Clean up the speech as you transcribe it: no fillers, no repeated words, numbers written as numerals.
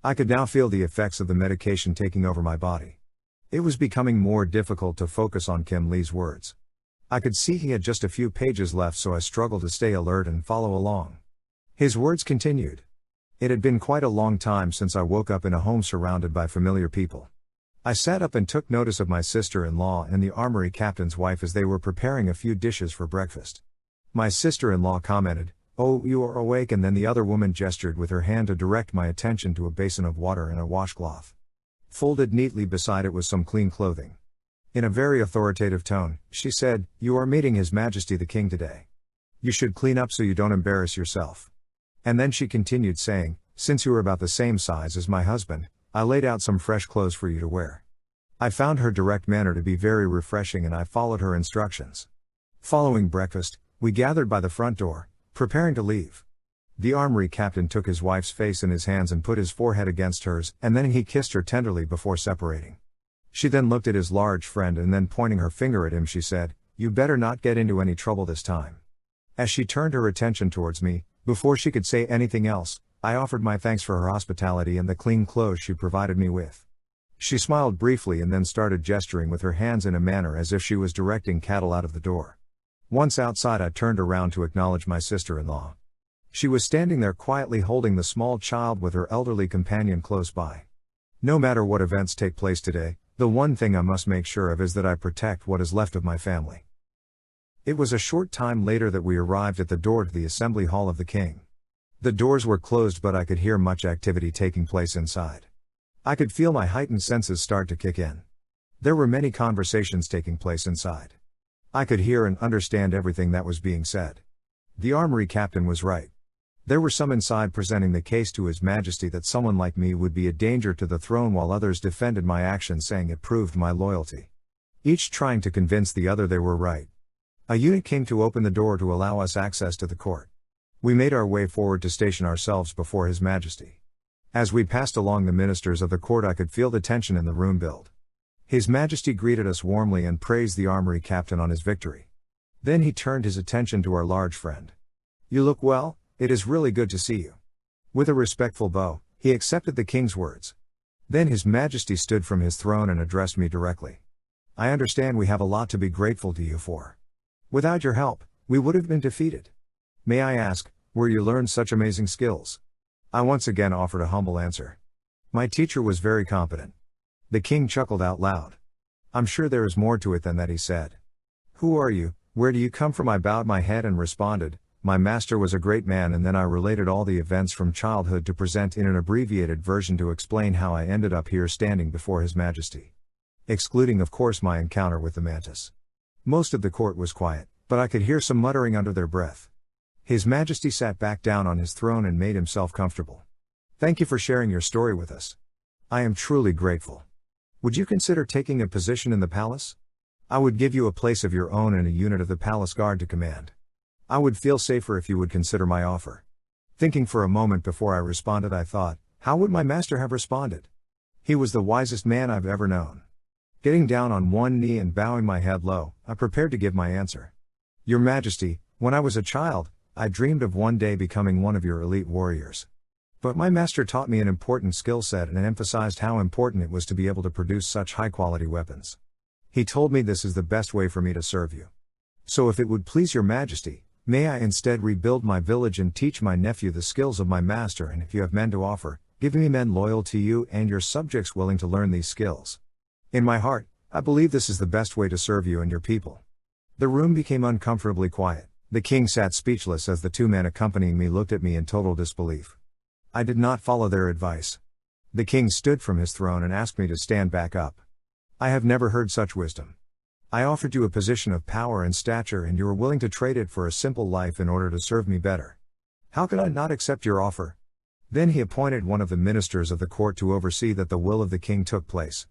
I could now feel the effects of the medication taking over my body. It was becoming more difficult to focus on Kim Lee's words. I could see he had just a few pages left, so I struggled to stay alert and follow along. His words continued. It had been quite a long time since I woke up in a home surrounded by familiar people. I sat up and took notice of my sister-in-law and the armory captain's wife as they were preparing a few dishes for breakfast. My sister-in-law commented, "Oh, you are awake," and then the other woman gestured with her hand to direct my attention to a basin of water and a washcloth. Folded neatly beside it was some clean clothing. In a very authoritative tone, she said, "You are meeting His Majesty the King today. You should clean up so you don't embarrass yourself." And then she continued saying, "Since you are about the same size as my husband, I laid out some fresh clothes for you to wear." I found her direct manner to be very refreshing and I followed her instructions. Following breakfast, we gathered by the front door, preparing to leave. The armory captain took his wife's face in his hands and put his forehead against hers, and then he kissed her tenderly before separating. She then looked at his large friend and then pointing her finger at him she said, "You better not get into any trouble this time." As she turned her attention towards me, before she could say anything else, I offered my thanks for her hospitality and the clean clothes she provided me with. She smiled briefly and then started gesturing with her hands in a manner as if she was directing cattle out of the door. Once outside I turned around to acknowledge my sister-in-law. She was standing there quietly holding the small child with her elderly companion close by. No matter what events take place today, the one thing I must make sure of is that I protect what is left of my family. It was a short time later that we arrived at the door to the Assembly Hall of the King. The doors were closed but I could hear much activity taking place inside. I could feel my heightened senses start to kick in. There were many conversations taking place inside. I could hear and understand everything that was being said. The armory captain was right. There were some inside presenting the case to His Majesty that someone like me would be a danger to the throne, while others defended my actions, saying it proved my loyalty. Each trying to convince the other they were right. A eunuch came to open the door to allow us access to the court. We made our way forward to station ourselves before His Majesty. As we passed along the ministers of the court I could feel the tension in the room build. His Majesty greeted us warmly and praised the armory captain on his victory. Then he turned his attention to our large friend. "You look well, it is really good to see you." With a respectful bow, he accepted the king's words. Then His Majesty stood from his throne and addressed me directly. "I understand we have a lot to be grateful to you for. Without your help, we would have been defeated. May I ask, where you learned such amazing skills?" I once again offered a humble answer. "My teacher was very competent." The king chuckled out loud. "I'm sure there is more to it than that," he said. "Who are you? Where do you come from?" I bowed my head and responded, "My master was a great man," and then I related all the events from childhood to present in an abbreviated version to explain how I ended up here standing before His Majesty. Excluding of course my encounter with the mantis. Most of the court was quiet, but I could hear some muttering under their breath. His Majesty sat back down on his throne and made himself comfortable. "Thank you for sharing your story with us. I am truly grateful. Would you consider taking a position in the palace? I would give you a place of your own and a unit of the palace guard to command. I would feel safer if you would consider my offer." Thinking for a moment before I responded, I thought, how would my master have responded? He was the wisest man I've ever known. Getting down on one knee and bowing my head low, I prepared to give my answer. "Your Majesty, when I was a child, I dreamed of one day becoming one of your elite warriors. But my master taught me an important skill set and emphasized how important it was to be able to produce such high-quality weapons. He told me this is the best way for me to serve you. So if it would please your Majesty, may I instead rebuild my village and teach my nephew the skills of my master, and if you have men to offer, give me men loyal to you and your subjects willing to learn these skills. In my heart, I believe this is the best way to serve you and your people." The room became uncomfortably quiet. The king sat speechless as the two men accompanying me looked at me in total disbelief. I did not follow their advice. The king stood from his throne and asked me to stand back up. "I have never heard such wisdom. I offered you a position of power and stature and you were willing to trade it for a simple life in order to serve me better. How could I not accept your offer?" Then he appointed one of the ministers of the court to oversee that the will of the king took place.